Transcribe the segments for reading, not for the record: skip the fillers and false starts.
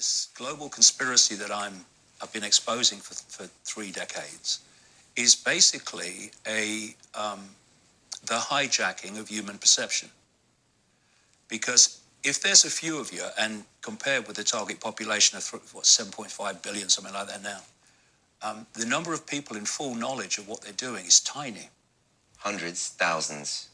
This global conspiracy that I've been exposing for 3 decades is basically the hijacking of human perception. Because if there's a few of you, and compared with the target population of 7.5 billion, something like that now, the number of people in full knowledge of what they're doing is tiny. Hundreds, thousands.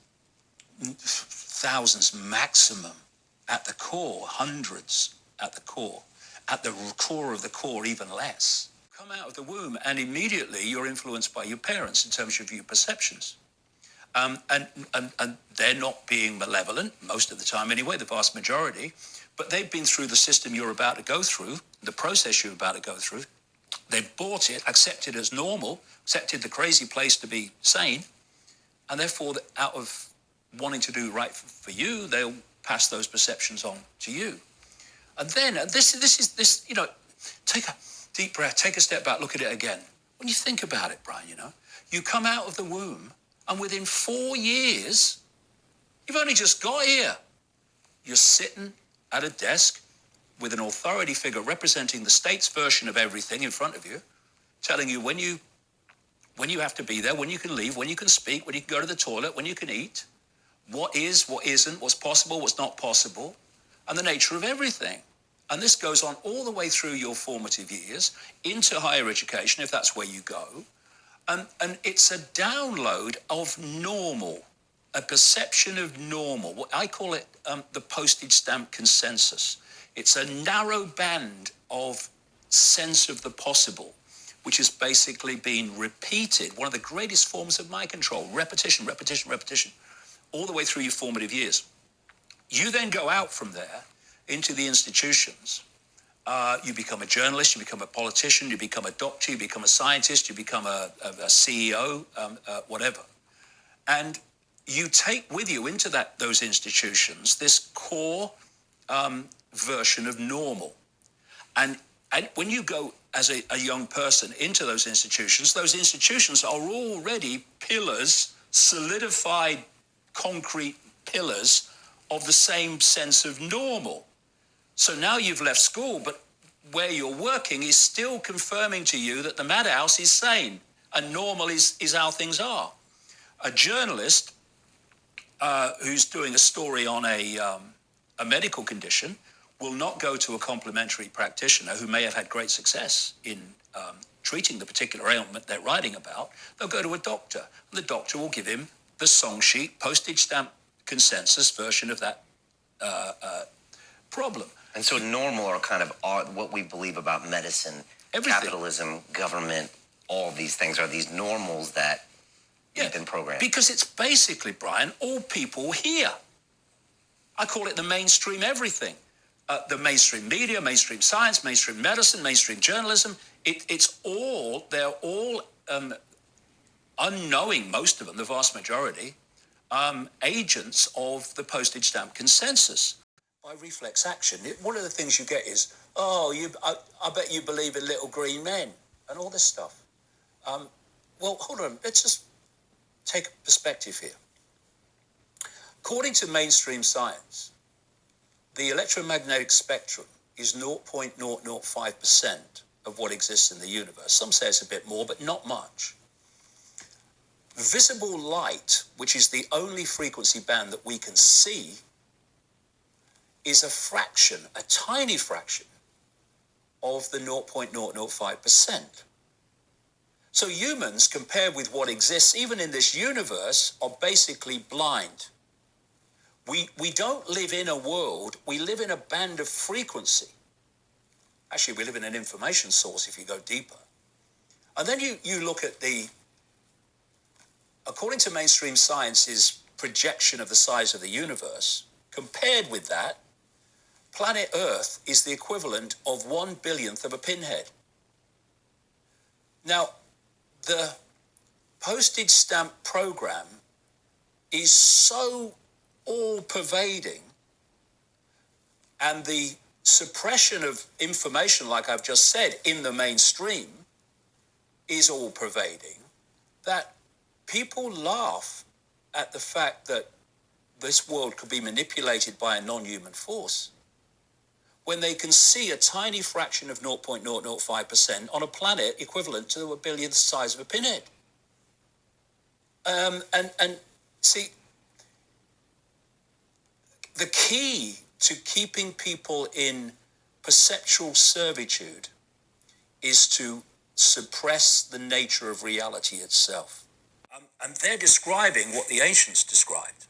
Thousands maximum. At the core, hundreds at the core. At the core of the core, even less. Come out of the womb and immediately you're influenced by your parents in terms of your perceptions. And they're not being malevolent, most of the time anyway, the vast majority, but they've been through the system you're about to go through, the process you're about to go through. They've bought it, accepted it as normal, accepted the crazy place to be sane, and therefore, out of wanting to do right for you, they'll pass those perceptions on to you. And then, this, you know, take a deep breath, take a step back, look at it again. When you think about it, Brian, you know, you come out of the womb, and within 4 years, you've only just got here. You're sitting at a desk with an authority figure representing the state's version of everything in front of you, telling you when you have to be there, when you can leave, when you can speak, when you can go to the toilet, when you can eat, what is, what isn't, what's possible, what's not possible, and the nature of everything. And this goes on all the way through your formative years, into higher education, if that's where you go. And it's a download of normal, a perception of normal. What I call it the postage stamp consensus. It's a narrow band of sense of the possible, which has basically been repeated. One of the greatest forms of mind control, repetition, repetition, repetition, all the way through your formative years. You then go out from there into the institutions. You become a journalist, you become a politician, you become a doctor, you become a scientist, you become a CEO, whatever. And you take with you into those institutions this core version of normal. And when you go as a young person into those institutions are already pillars, solidified concrete pillars of the same sense of normal. So now you've left school, but where you're working is still confirming to you that the madhouse is sane and normal is how things are. A journalist who's doing a story on a medical condition will not go to a complementary practitioner who may have had great success in treating the particular ailment they're writing about. They'll go to a doctor, and the doctor will give him the song sheet, postage stamp consensus version of that problem. And so normal are kind of what we believe about medicine, everything. Capitalism, government, all these things are these normals that we've been programmed. Because it's basically, Brian, all people here. I call it the mainstream everything. The mainstream media, mainstream science, mainstream medicine, mainstream journalism. They're all unknowing, most of them, the vast majority, agents of the postage stamp consensus. By reflex action, one of the things you get is, I bet you believe in little green men and all this stuff. Well, hold on, let's just take a perspective here. According to mainstream science, the electromagnetic spectrum is 0.005% of what exists in the universe. Some say it's a bit more, but not much. Visible light, which is the only frequency band that we can see, is a fraction, a tiny fraction, of the 0.005%. So humans, compared with what exists even in this universe, are basically blind. We don't live in a world, we live in a band of frequency. Actually, we live in an information source if you go deeper. And then you look at according to mainstream science's projection of the size of the universe, compared with that, planet Earth is the equivalent of 1/1000th of a pinhead. Now, the postage stamp program is so all-pervading, and the suppression of information, like I've just said, in the mainstream is all-pervading, that people laugh at the fact that this world could be manipulated by a non-human force. when they can see a tiny fraction of 0.005% on a planet equivalent to a billionth size of a pinhead. And see, the key to keeping people in perceptual servitude is to suppress the nature of reality itself. And they're describing what the ancients described.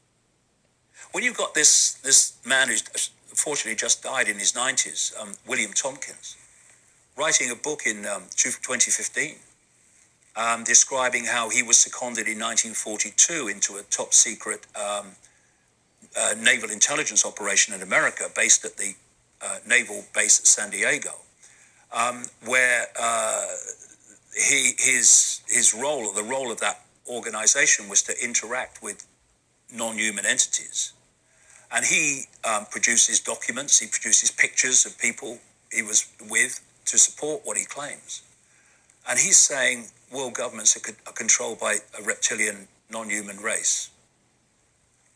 When you've got this man who's unfortunately just died in his 90s, William Tompkins, writing a book in 2015, describing how he was seconded in 1942 into a top secret naval intelligence operation in America based at the naval base at San Diego, where his role, or the role of that organization, was to interact with non-human entities. And he produces documents, he produces pictures of people he was with to support what he claims. And he's saying world governments are controlled by a reptilian non-human race.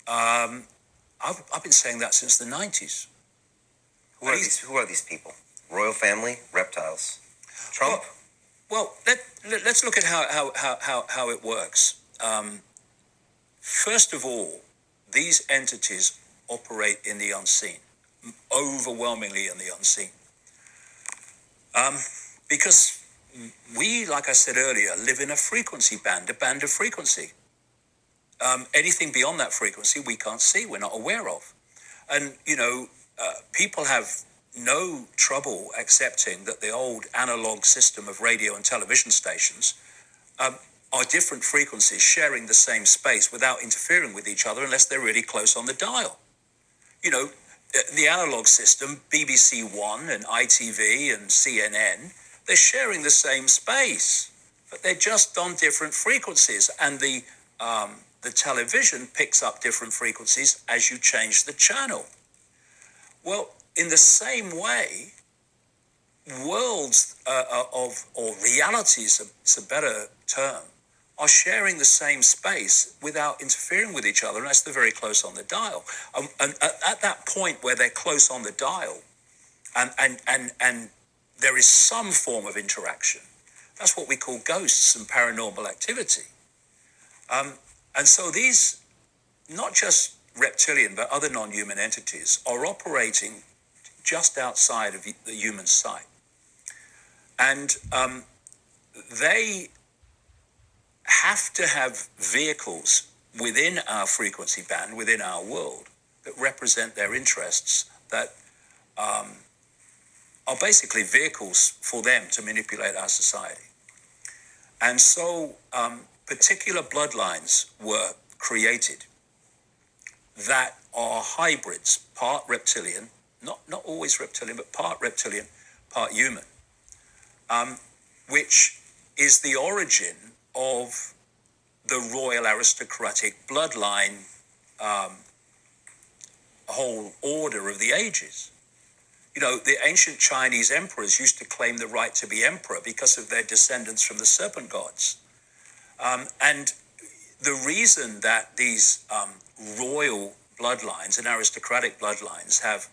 I've been saying that since the 90s. Who are these people? Royal family? Reptiles? Trump? Well, let's look at how it works. First of all, these entities operate in the unseen, overwhelmingly in the unseen. Because we, like I said earlier, live in a frequency band, a band of frequency. Anything beyond that frequency we can't see, we're not aware of. And, people have no trouble accepting that the old analog system of radio and television stations are different frequencies sharing the same space without interfering with each other unless they're really close on the dial. The analog system, BBC One and ITV and CNN, they're sharing the same space, but they're just on different frequencies. And the television picks up different frequencies as you change the channel. Well, in the same way, worlds or realities, it's a better term, are sharing the same space without interfering with each other unless they're very close on the dial. And at that point where they're close on the dial and there is some form of interaction, that's what we call ghosts and paranormal activity. And so these, not just reptilian, but other non-human entities, are operating just outside of the human sight. And they have to have vehicles within our frequency band, within our world, that represent their interests, that are basically vehicles for them to manipulate our society. And so particular bloodlines were created that are hybrids, part reptilian, not always reptilian, but part reptilian, part human, which is the origin of the royal aristocratic bloodline whole order of the ages. The ancient Chinese emperors used to claim the right to be emperor because of their descendants from the serpent gods. And the reason that these royal bloodlines and aristocratic bloodlines have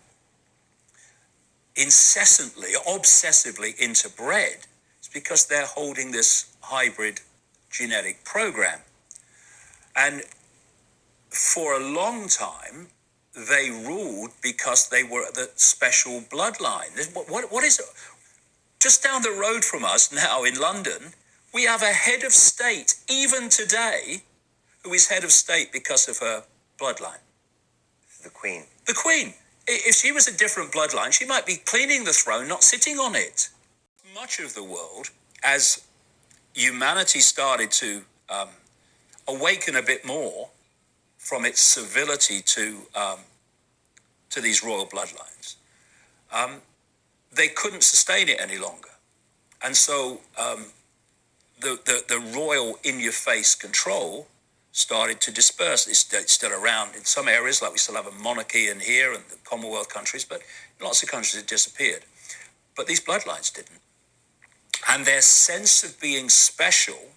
incessantly, obsessively interbred is because they're holding this hybrid genetic program. And for a long time, they ruled because they were the special bloodline. What is it? Just down the road from us now in London, we have a head of state, even today, who is head of state because of her bloodline. The Queen. The Queen. If she was a different bloodline, she might be cleaning the throne, not sitting on it. Much of the world, as humanity started to awaken a bit more from its civility to these royal bloodlines, they couldn't sustain it any longer. And so the royal in-your-face control started to disperse. It's still around in some areas, like we still have a monarchy in here and the Commonwealth countries, but in lots of countries it disappeared. But these bloodlines didn't. And their sense of being special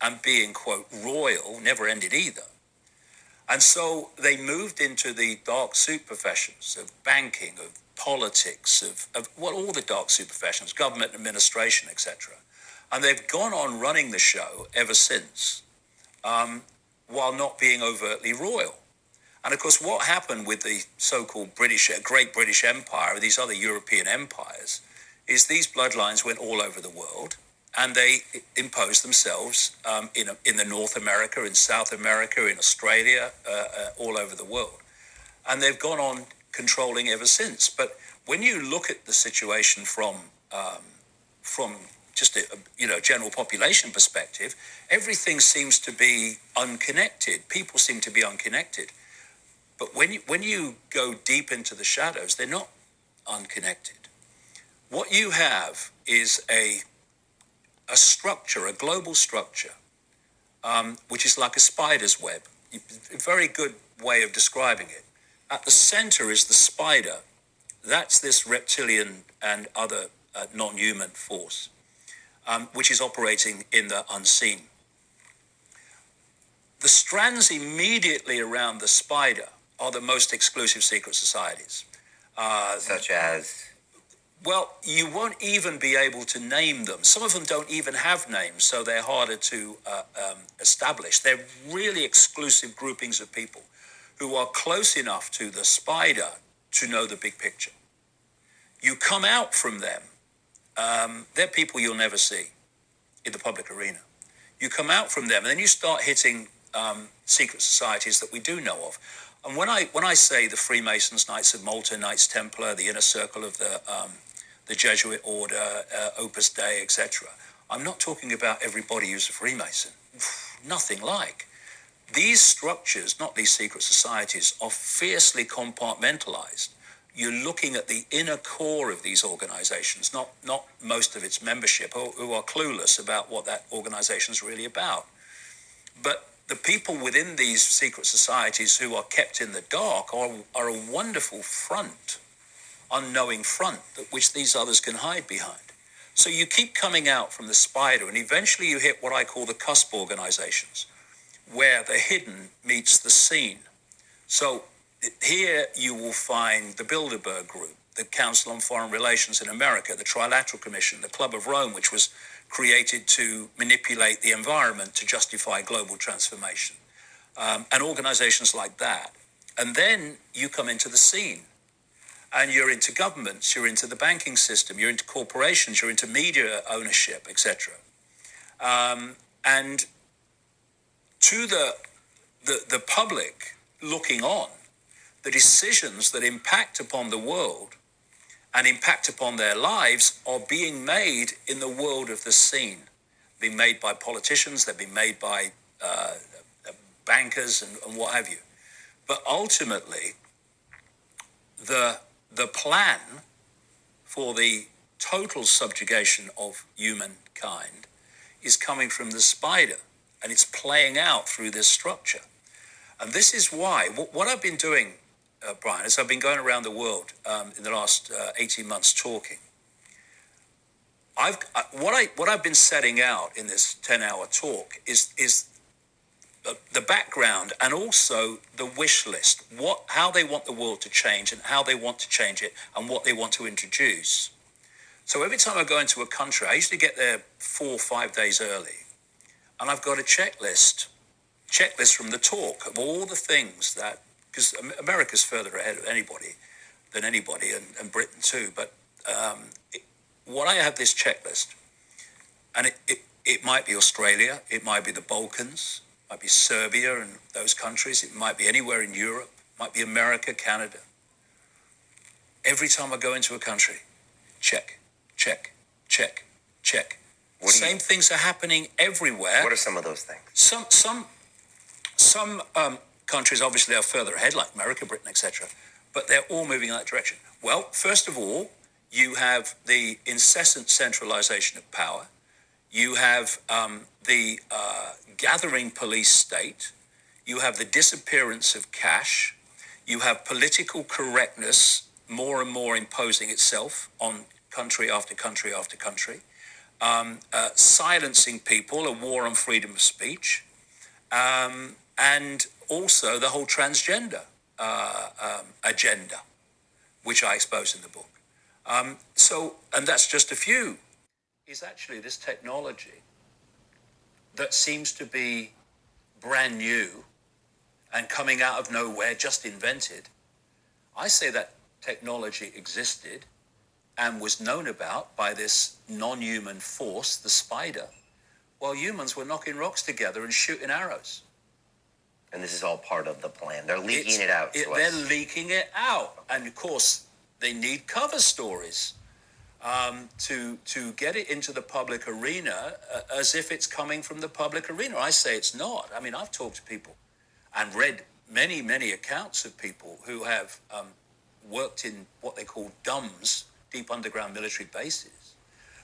and being, quote, royal never ended either. And so they moved into the dark suit professions of banking, of politics, of what all the dark super professions, government administration, etc. And they've gone on running the show ever since, while not being overtly royal. And of course, what happened with the so-called Great British Empire, or these other European empires, is these bloodlines went all over the world, and they imposed themselves in the North America, in South America, in Australia, all over the world. And they've gone on controlling ever since. But when you look at the situation from just a general population perspective, everything seems to be unconnected. People seem to be unconnected. But when you go deep into the shadows, they're not unconnected. What you have is a structure, a global structure, which is like a spider's web. A very good way of describing it. At the center is the spider. That's this reptilian and other non-human force, which is operating in the unseen. The strands immediately around the spider are the most exclusive secret societies. Such as? Well, you won't even be able to name them. Some of them don't even have names, so they're harder to establish. They're really exclusive groupings of people who are close enough to the spider to know the big picture. You come out from them, they're people you'll never see in the public arena. You come out from them, and then you start hitting secret societies that we do know of. And when I say the Freemasons, Knights of Malta, Knights Templar, the Inner Circle of the Jesuit Order, Opus Dei, etc., I'm not talking about everybody who's a Freemason. Nothing like. These structures, not these secret societies, are fiercely compartmentalized. You're looking at the inner core of these organizations, not most of its membership, who are clueless about what that organization is really about. But the people within these secret societies who are kept in the dark are a wonderful front, unknowing front, which these others can hide behind. So you keep coming out from the spider, and eventually you hit what I call the cusp organizations, where the hidden meets the seen. So here you will find the Bilderberg Group, the Council on Foreign Relations in America, the Trilateral Commission, the Club of Rome, which was created to manipulate the environment to justify global transformation, and organizations like that. And then you come into the scene, and you're into governments, you're into the banking system, you're into corporations, you're into media ownership, etc. And to the public looking on, the decisions that impact upon the world and impact upon their lives are being made in the world of the seen, being made by politicians, they're being made by bankers and what have you. But ultimately, the plan for the total subjugation of humankind is coming from the spider, and it's playing out through this structure. And this is why, what I've been doing, Brian, is I've been going around the world in the last 18 months talking. What I've been setting out in this 10-hour talk is the background and also the wish list, how they want the world to change and how they want to change it and what they want to introduce. So every time I go into a country, I usually get there 4 or 5 days early, and I've got a checklist from the talk of all the things that, because America's further ahead of anybody, and Britain too. But what I have this checklist, and it might be Australia, it might be the Balkans, it might be Serbia and those countries, it might be anywhere in Europe, it might be America, Canada. Every time I go into a country, check, check, check, check. Same things are happening everywhere. What are some of those things? Some countries obviously are further ahead, like America, Britain, etc., but they're all moving in that direction. Well, first of all, you have the incessant centralization of power. You have the gathering police state. You have the disappearance of cash. You have political correctness more and more imposing itself on country after country after country, silencing people, a war on freedom of speech, and also the whole transgender agenda, which I expose in the book. And that's just a few, is actually this technology that seems to be brand new and coming out of nowhere, just invented. I say that technology existed and was known about by this non-human force, the spider, while humans were knocking rocks together and shooting arrows. And this is all part of the plan. They're leaking it out to us. They're leaking it out. And of course, they need cover stories to get it into the public arena as if it's coming from the public arena. I say it's not. I mean, I've talked to people and read many, many accounts of people who have worked in what they call DUMBs, deep underground military bases,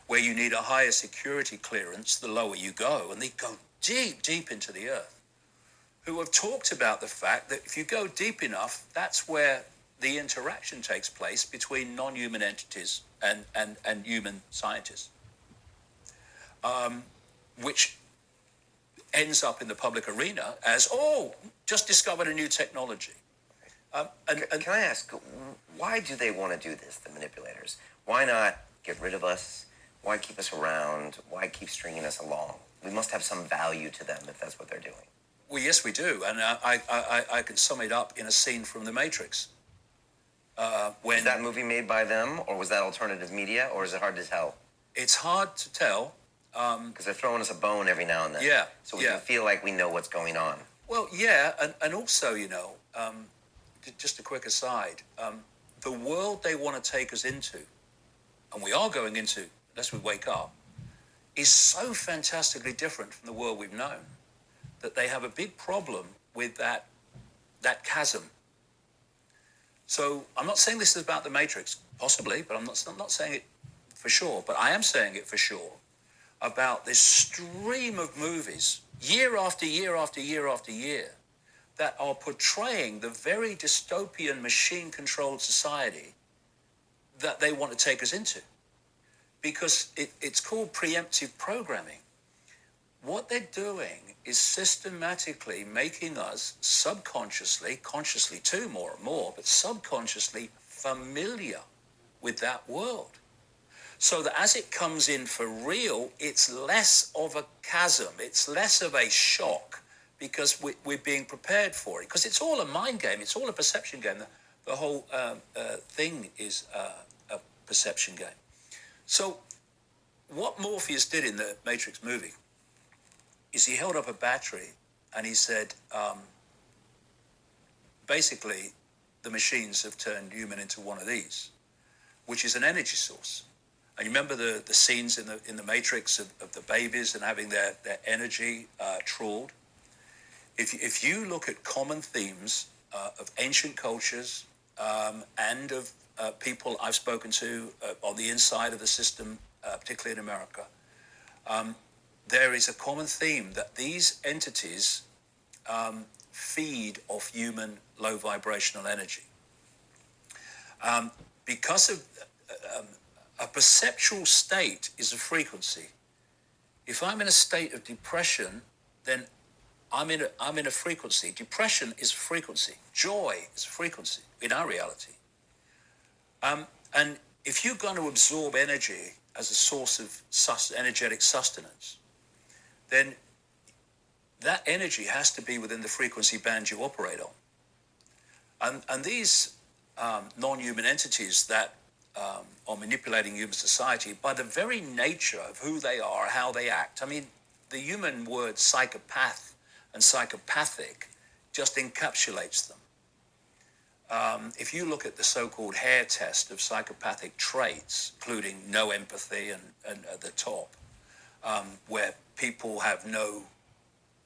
where you need a higher security clearance the lower you go, and they go deep, deep into the earth, who have talked about the fact that if you go deep enough, that's where the interaction takes place between non-human entities and human scientists, which ends up in the public arena as, just discovered a new technology. Can I ask, why do they want to do this, the manipulators? Why not get rid of us? Why keep us around? Why keep stringing us along? We must have some value to them if that's what they're doing. Well, yes, we do. And I can sum it up in a scene from The Matrix. When is that movie made by them, or was that alternative media, or is it hard to tell? It's hard to tell. Because they're throwing us a bone every now and then. Yeah. So we can feel like we know what's going on. Well, yeah. And also, just a quick aside, the world they want to take us into, and we are going into, unless we wake up, is so fantastically different from the world we've known that they have a big problem with that chasm. So I'm not saying this is about the Matrix, possibly, but I'm not saying it for sure. But I am saying it for sure about this stream of movies, year after year after year after year, that are portraying the very dystopian machine-controlled society that they want to take us into. Because it's called preemptive programming. What they're doing is systematically making us subconsciously, consciously too more and more, but subconsciously familiar with that world. So that as it comes in for real, it's less of a chasm, it's less of a shock, because we're being prepared for it. Because it's all a mind game, it's all a perception game. The whole thing is a perception game. So what Morpheus did in the Matrix movie is he held up a battery and he said, basically, the machines have turned human into one of these, which is an energy source. And you remember the scenes in the Matrix of the babies and having their energy trawled? If you look at common themes of ancient cultures and of people I've spoken to on the inside of the system, particularly in America, there is a common theme that these entities feed off human low vibrational energy. Because of a perceptual state is a frequency. If I'm in a state of depression, then I'm in a frequency. Depression is a frequency. Joy is a frequency in our reality. And if you're going to absorb energy as a source of energetic sustenance, then that energy has to be within the frequency band you operate on. And these non-human entities that are manipulating human society, by the very nature of who they are, how they act. I mean, the human word psychopath and psychopathic just encapsulates them. If you look at the so-called hair test of psychopathic traits, including no empathy and at the top, where people have no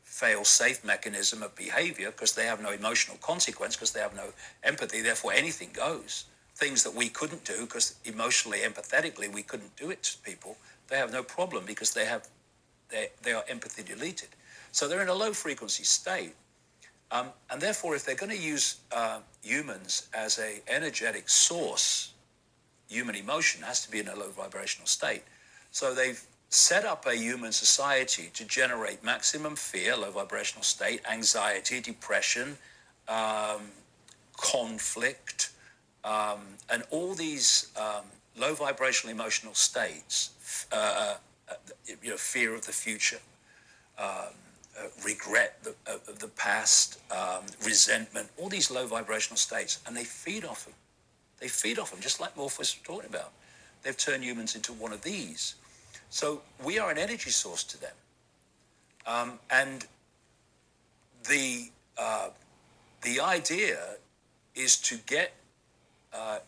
fail-safe mechanism of behavior because they have no emotional consequence, because they have no empathy, therefore anything goes. Things that we couldn't do because emotionally, empathetically, we couldn't do it to people, they have no problem because they are empathy deleted. So they're in a low-frequency state. And therefore, if they're going to use humans as an energetic source, human emotion has to be in a low vibrational state. So they've set up a human society to generate maximum fear, low vibrational state, anxiety, depression, conflict, And all these low vibrational emotional states, fear of the future, regret of the past, resentment, all these low vibrational states, and they feed off them. They feed off them, just like Morpheus was talking about. They've turned humans into one of these. So we are an energy source to them. And the idea is to get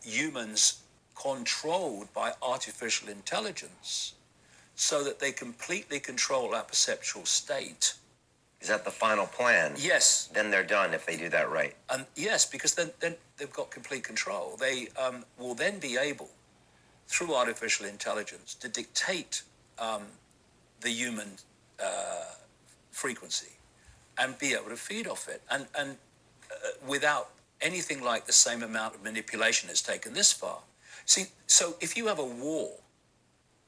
humans controlled by artificial intelligence so that they completely control our perceptual state. Is that the final plan? Yes. Then they're done if they do that right. And yes, because then they've got complete control. They will then be able, through artificial intelligence, to dictate the human frequency and be able to feed off it. And without anything like the same amount of manipulation that's taken this far. See, so if you have a war,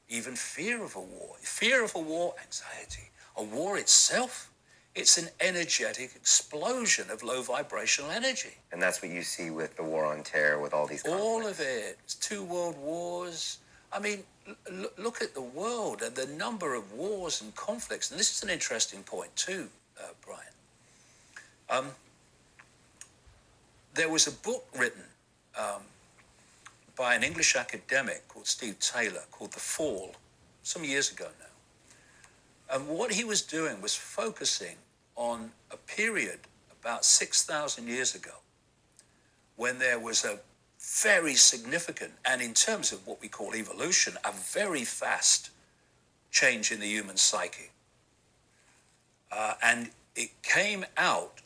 even fear of a war, anxiety, a war itself, it's an energetic explosion of low vibrational energy. And that's what you see with the war on terror, with all these conflicts. All of it. It's 2 world wars. I mean, look at the world and the number of wars and conflicts. And this is an interesting point too, Brian. There was a book written by an English academic called Steve Taylor called The Fall, some years ago now. And what he was doing was focusing on a period about 6,000 years ago when there was a very significant, and in terms of what we call evolution, a very fast change in the human psyche. And it came out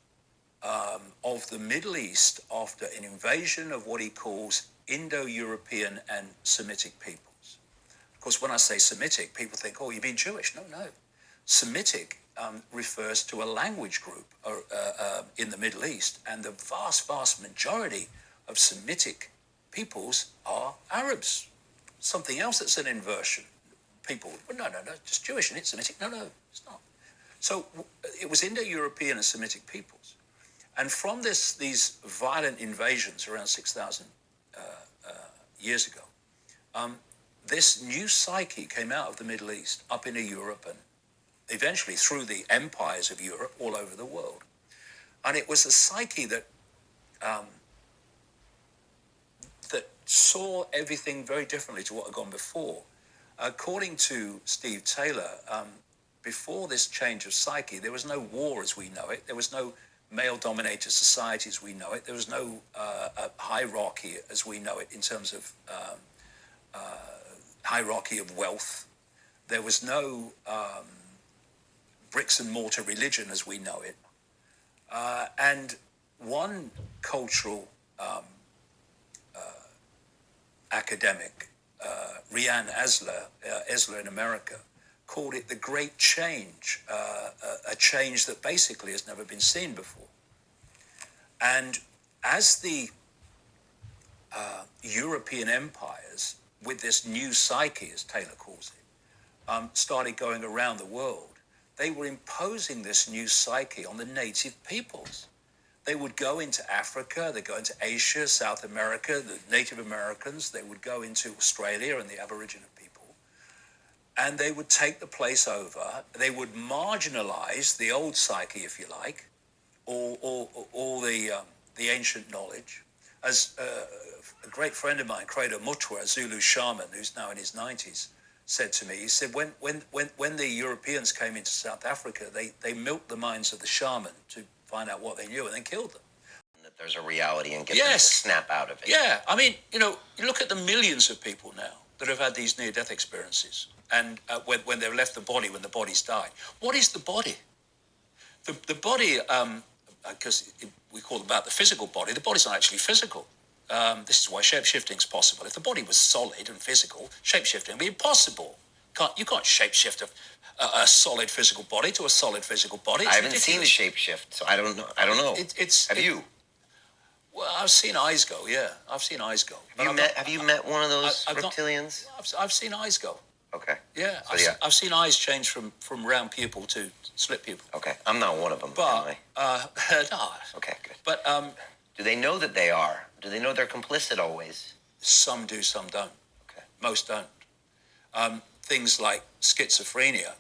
of the Middle East after an invasion of what he calls Indo-European and Semitic peoples. Of course, when I say Semitic, people think, oh, you mean Jewish? No. Semitic refers to a language group in the Middle East, and the vast majority of Semitic peoples are Arabs. Something else that's an inversion. People, well, no, just Jewish and it's Semitic. No, it's not. So it was Indo-European and Semitic peoples. And from these violent invasions around 6,000 years ago, this new psyche came out of the Middle East up into Europe and eventually through the empires of Europe all over the world. And it was a psyche that that saw everything very differently to what had gone before. According to Steve Taylor, before this change of psyche, there was no war as we know it. There was no male-dominated society as we know it. There was no hierarchy as we know it in terms of hierarchy of wealth. There was no bricks and mortar religion as we know it. And one cultural academic, Rian Esler in America, called it the Great Change, a change that basically has never been seen before. And as the European empires, with this new psyche, as Taylor calls it, started going around the world, they were imposing this new psyche on the native peoples. They would go into Africa, they'd go into Asia, South America, the Native Americans, they would go into Australia and the Aboriginal people, and they would take the place over. They would marginalize the old psyche, if you like, or the ancient knowledge. As a great friend of mine, Credo Mutwa, a Zulu shaman who's now in his 90s, said to me, he said, when the Europeans came into South Africa, they milked the minds of the shaman to find out what they knew and then killed them. That there's a reality and get them to snap out of it. Yeah, I mean, you look at the millions of people now that have had these near-death experiences, and when they've left the body, when the body's died. What is the body? The body, because we call about the physical body, the body's not actually physical. This is why shape-shifting is possible. If the body was solid and physical, shape-shifting would be impossible. You can't shape-shift a solid physical body to a solid physical body. It's I haven't ridiculous. seen a shape-shift, so I don't know. Have you? Well, I've seen eyes go, yeah. I've seen eyes go. Have you met one of those reptilians? I've seen eyes go. Okay. Yeah, I've seen eyes change from round pupil to slit pupil. Okay, I'm not one of them, but, am I? No. Okay, good. But do they know that they are? Do they know they're complicit always? Some do, some don't. Okay. Most don't. Things like schizophrenia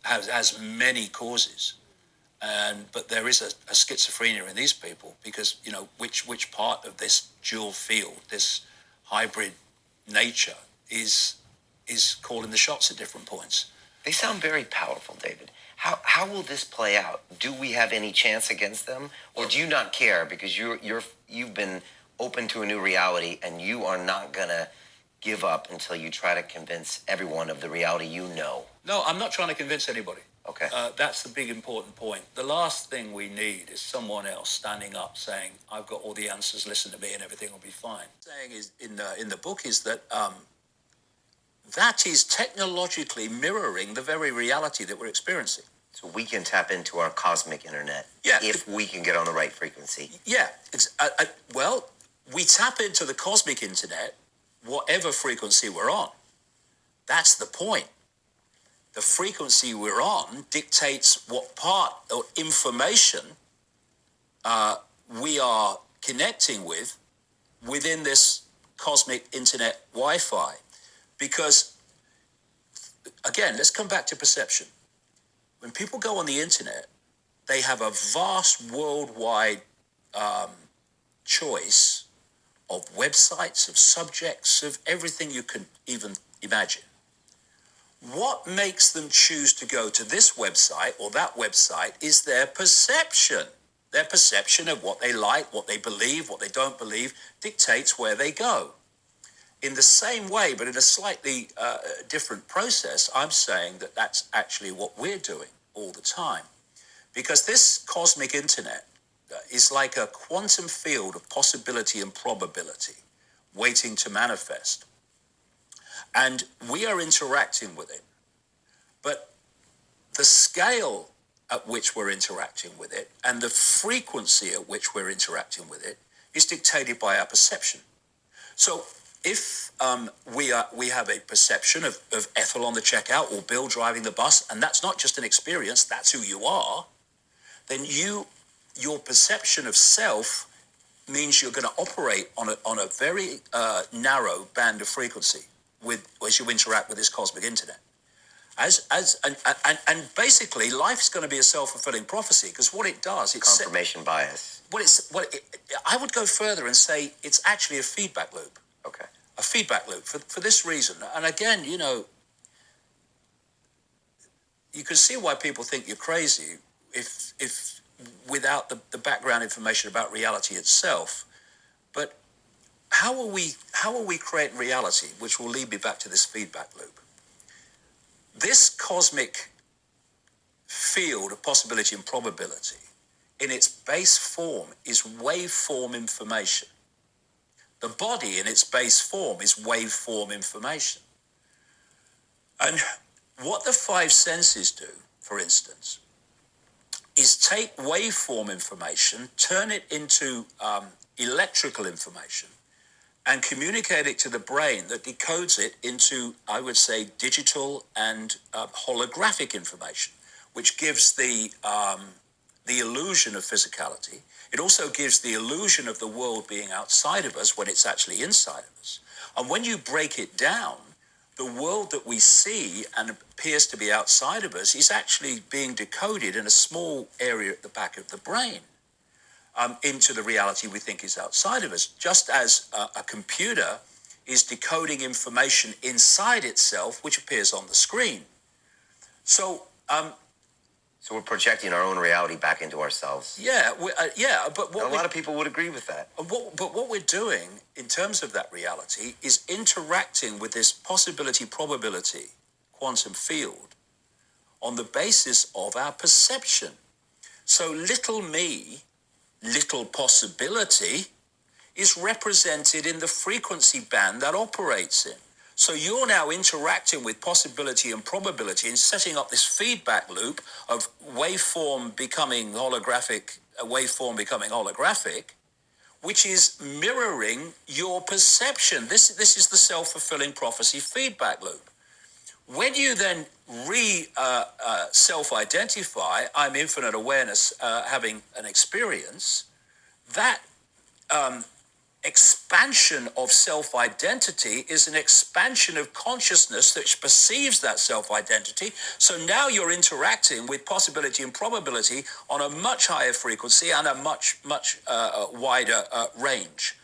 has many causes, but there is a schizophrenia in these people because which part of this dual field, this hybrid nature, is calling the shots at different points. They sound very powerful, David. How will this play out? Do we have any chance against them, or do you not care because you've been open to a new reality and you are not gonna give up until you try to convince everyone of the reality you know? No, I'm not trying to convince anybody. Okay. That's the big important point. The last thing we need is someone else standing up saying, "I've got all the answers. Listen to me, and everything will be fine." Saying is in the book is that that is technologically mirroring the very reality that we're experiencing. So we can tap into our cosmic internet if we can get on the right frequency. Yeah. Well, we tap into the cosmic internet, whatever frequency we're on. That's the point. The frequency we're on dictates what part or information we are connecting with within this cosmic internet Wi-Fi. Because, again, let's come back to perception. When people go on the internet, they have a vast worldwide choice of websites, of subjects, of everything you can even imagine. What makes them choose to go to this website or that website is their perception. Their perception of what they like, what they believe, what they don't believe, dictates where they go. In the same way, but in a slightly different process, I'm saying that that's actually what we're doing all the time. Because this cosmic internet is like a quantum field of possibility and probability waiting to manifest. And we are interacting with it. But the scale at which we're interacting with it and the frequency at which we're interacting with it is dictated by our perception. So if we have a perception of Ethel on the checkout or Bill driving the bus, and that's not just an experience, that's who you are, then your perception of self means you're going to operate on a very narrow band of frequency as you interact with this cosmic internet. And basically, life's going to be a self-fulfilling prophecy because what it does, it's confirmation bias. I would go further and say it's actually a feedback loop. Okay. A feedback loop for this reason. And again, you can see why people think you're crazy if without the background information about reality itself. But how are we creating reality, which will lead me back to this feedback loop? This cosmic field of possibility and probability, in its base form, is waveform information. The body in its base form is waveform information. And what the five senses do, for instance, is take waveform information, turn it into electrical information, and communicate it to the brain that decodes it into, I would say, digital and holographic information, which gives the illusion of physicality. It also gives the illusion of the world being outside of us when it's actually inside of us. And when you break it down, the world that we see and appears to be outside of us is actually being decoded in a small area at the back of the brain into the reality we think is outside of us, just as a computer is decoding information inside itself, which appears on the screen. So we're projecting our own reality back into ourselves. Yeah, but a lot of people would agree with that. But what we're doing in terms of that reality is interacting with this possibility-probability quantum field on the basis of our perception. So little me, little possibility, is represented in the frequency band that operates in. So you're now interacting with possibility and probability and setting up this feedback loop of waveform becoming holographic, which is mirroring your perception. This is the self-fulfilling prophecy feedback loop. When you then self-identify, I'm infinite awareness having an experience, that expansion of self-identity is an expansion of consciousness that perceives that self-identity. So now you're interacting with possibility and probability on a much higher frequency and a much wider range.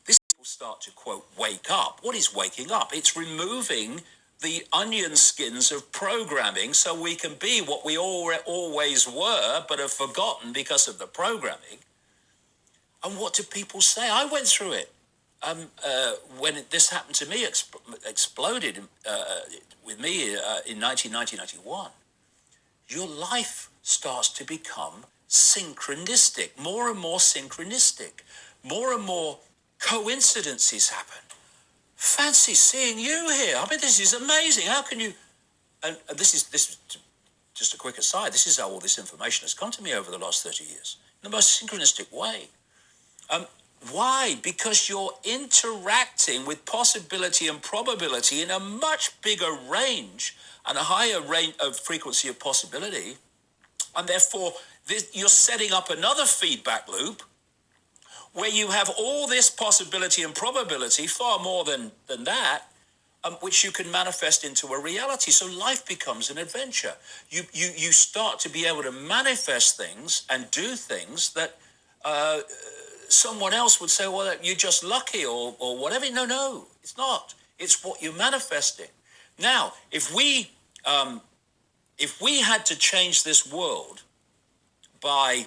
This will start to, quote, wake up. What is waking up? It's removing the onion skins of programming so we can be what we always were but have forgotten because of the programming. And what do people say? I went through it. When this happened to me, exploded with me in 1991. Your life starts to become synchronistic, more and more synchronistic. More and more coincidences happen. Fancy seeing you here. I mean, this is amazing. How can you... And this is just a quick aside. This is how all this information has come to me over the last 30 years. In the most synchronistic way. Why? Because you're interacting with possibility and probability in a much bigger range and a higher range of frequency of possibility. And therefore, you're setting up another feedback loop where you have all this possibility and probability, far more than that, which you can manifest into a reality. So life becomes an adventure. You start to be able to manifest things and do things that someone else would say, well, you're just lucky or whatever. No, it's not. It's what you're manifesting. Now, if we had to change this world by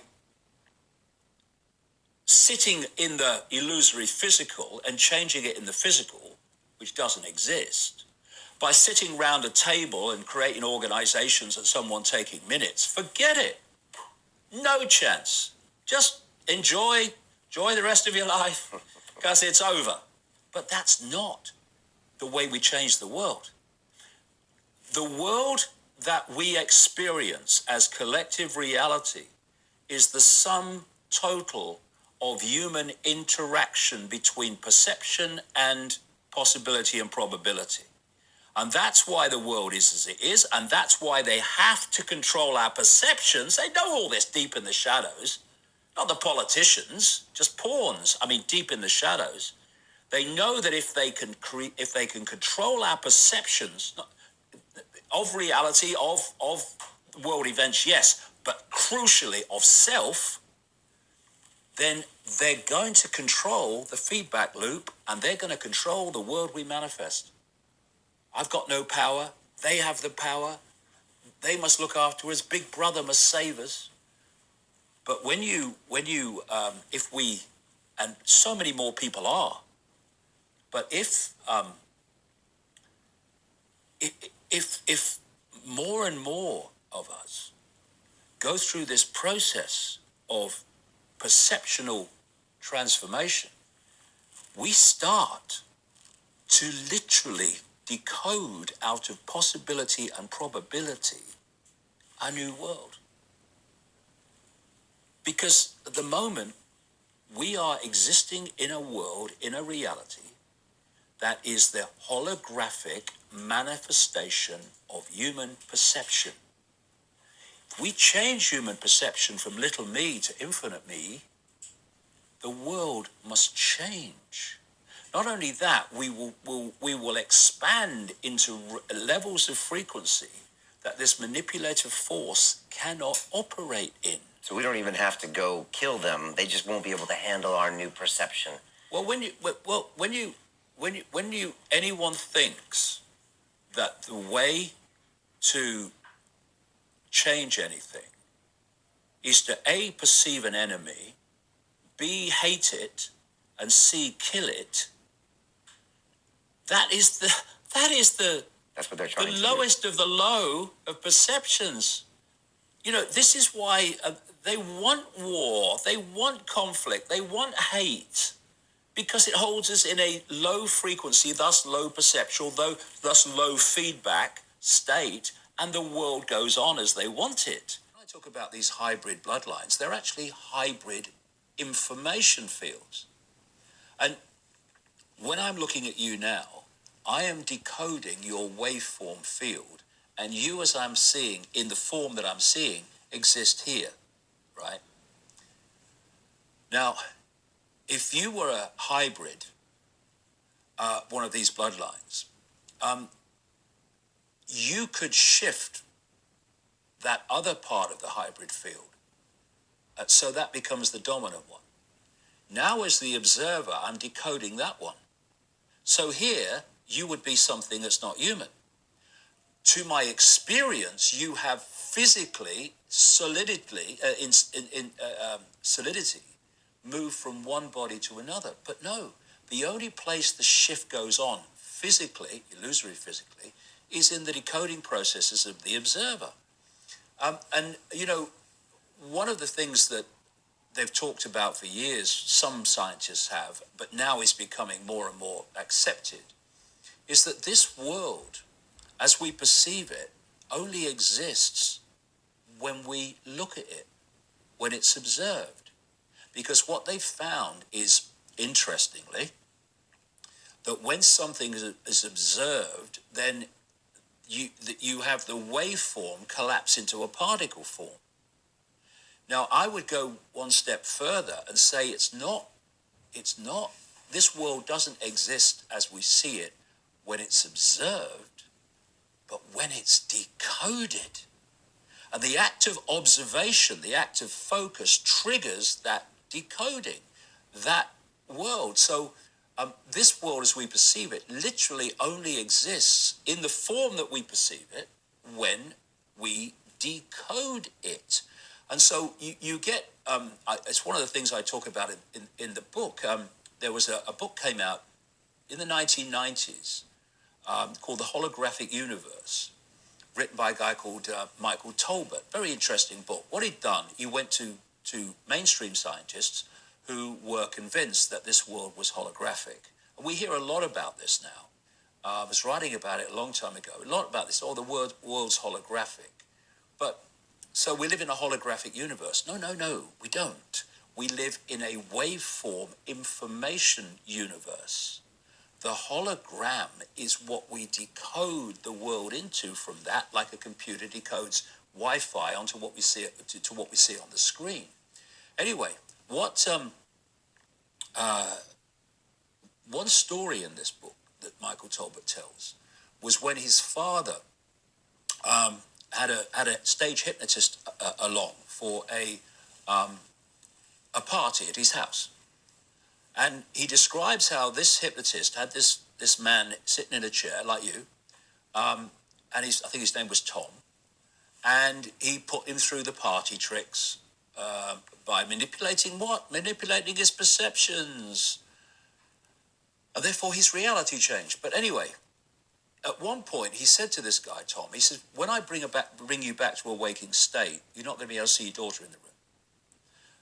sitting in the illusory physical and changing it in the physical, which doesn't exist, by sitting round a table and creating organizations and someone taking minutes, forget it. No chance. Just enjoy the rest of your life because it's over. But that's not the way we change the world. The world that we experience as collective reality is the sum total of human interaction between perception and possibility and probability. And that's why the world is as it is, and that's why they have to control our perceptions. They know all this deep in the shadows. Not the politicians, just pawns. I mean, deep in the shadows. They know that if they can control our perceptions of reality, of world events, yes, but crucially of self, then they're going to control the feedback loop and they're going to control the world we manifest. I've got no power. They have the power. They must look after us. Big Brother must save us. But if we, and so many more people are, but if more and more of us go through this process of perceptual transformation, we start to literally decode out of possibility and probability a new world. Because at the moment, we are existing in a world, in a reality, that is the holographic manifestation of human perception. If we change human perception from little me to infinite me, the world must change. Not only that, we will expand into levels of frequency that this manipulative force cannot operate in. So we don't even have to go kill them. They just won't be able to handle our new perception. Well, when anyone thinks that the way to change anything is to A, perceive an enemy, B, hate it, and C, kill it, that's what they're trying to do. The lowest of the low of perceptions. You know, this is why they want war, they want conflict, they want hate, because it holds us in a low frequency, thus low perceptual, thus low feedback state, and the world goes on as they want it. When I talk about these hybrid bloodlines, they're actually hybrid information fields. And when I'm looking at you now, I am decoding your waveform field, and you, as I'm seeing, in the form that I'm seeing, exist here, right? Now, if you were a hybrid, one of these bloodlines, you could shift that other part of the hybrid field. So that becomes the dominant one. Now as the observer, I'm decoding that one. So here, you would be something that's not human. To my experience, you have physically, solidity, move from one body to another. But no, the only place the shift goes on physically, illusory physically, is in the decoding processes of the observer. And, you know, one of the things that they've talked about for years, some scientists have, but now is becoming more and more accepted, is that this world, as we perceive it, only exists when we look at it, when it's observed. Because what they've found is, interestingly, that when something is observed, then you have the waveform collapse into a particle form. Now, I would go one step further and say it's not, this world doesn't exist as we see it when it's observed, but when it's decoded. And the act of observation, the act of focus triggers that decoding, that world. So this world as we perceive it literally only exists in the form that we perceive it when we decode it. And so you get, it's one of the things I talk about in the book. There was a book came out in the 1990s called The Holographic Universe, written by a guy called Michael Tolbert. Very interesting book. What he'd done, he went to mainstream scientists who were convinced that this world was holographic. And we hear a lot about this now. I was writing about it a long time ago. A lot about this, the world's holographic. But so we live in a holographic universe. No, we don't. We live in a waveform information universe. The hologram is what we decode the world into from that, like a computer decodes Wi-Fi onto what we see to what we see on the screen. Anyway, what one story in this book that Michael Tolbert tells was when his father had a stage hypnotist along for a party at his house. And he describes how this hypnotist had this man sitting in a chair like you, and I think his name was Tom, and he put him through the party tricks by manipulating what? Manipulating his perceptions. And therefore his reality changed. But anyway, at one point he said to this guy, Tom, he said, when I bring you back to a waking state, you're not going to be able to see your daughter in the room.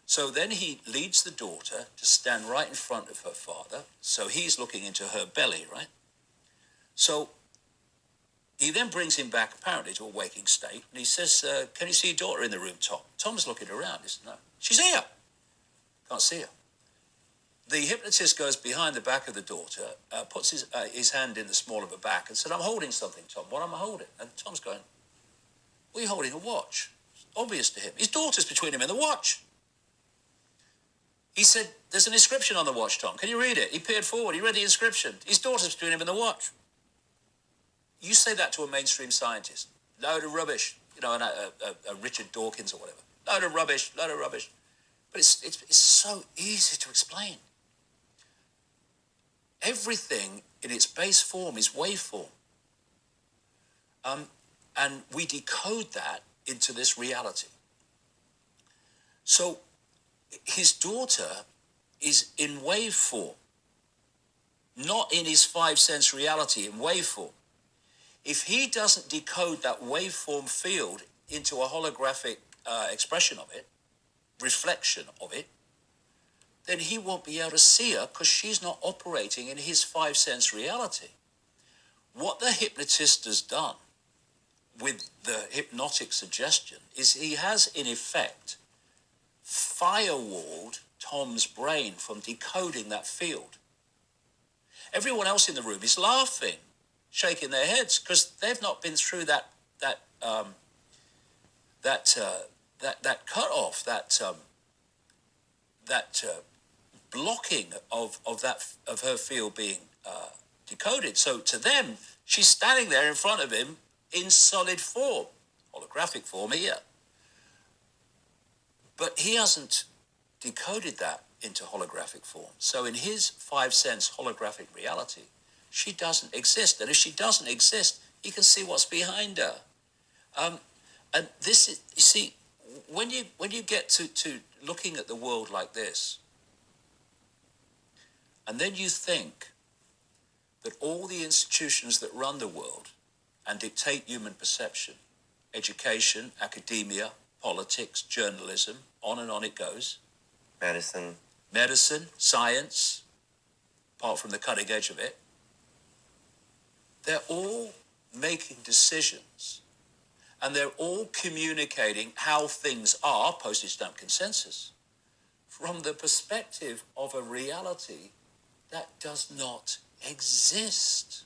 So then he leads the daughter to stand right in front of her father. So he's looking into her belly, right? So he then brings him back apparently to a waking state. And he says, can you see your daughter in the room, Tom? Tom's looking around. He says, no. She's here. Can't see her. The hypnotist goes behind the back of the daughter, puts his hand in the small of her back and said, I'm holding something, Tom. What am I holding? And Tom's going, well, you're holding a watch. It's obvious to him. His daughter's between him and the watch. He said, there's an inscription on the watch, Tom. Can you read it? He peered forward. He read the inscription. His daughter's between him and the watch. You say that to a mainstream scientist. Load of rubbish. You know, a Richard Dawkins or whatever. Load of rubbish. But it's so easy to explain. Everything in its base form is waveform. And we decode that into this reality. So his daughter is in waveform, not in his five sense reality, in waveform. If he doesn't decode that waveform field into a holographic expression of it, reflection of it, then he won't be able to see her because she's not operating in his five sense reality. What the hypnotist has done with the hypnotic suggestion is he has, in effect, firewalled Tom's brain from decoding that field. Everyone else in the room is laughing, shaking their heads because they've not been through that cut off, that blocking of her field being decoded. So to them, she's standing there in front of him in solid form, holographic form here. But he hasn't decoded that into holographic form. So in his 5 sense holographic reality, she doesn't exist. And if she doesn't exist, he can see what's behind her. And this is, you see, when you get to looking at the world like this, and then you think that all the institutions that run the world and dictate human perception, education, academia, politics, journalism, on and on it goes. Medicine, science, apart from the cutting edge of it, they're all making decisions and they're all communicating how things are, postage stamp consensus, from the perspective of a reality that does not exist.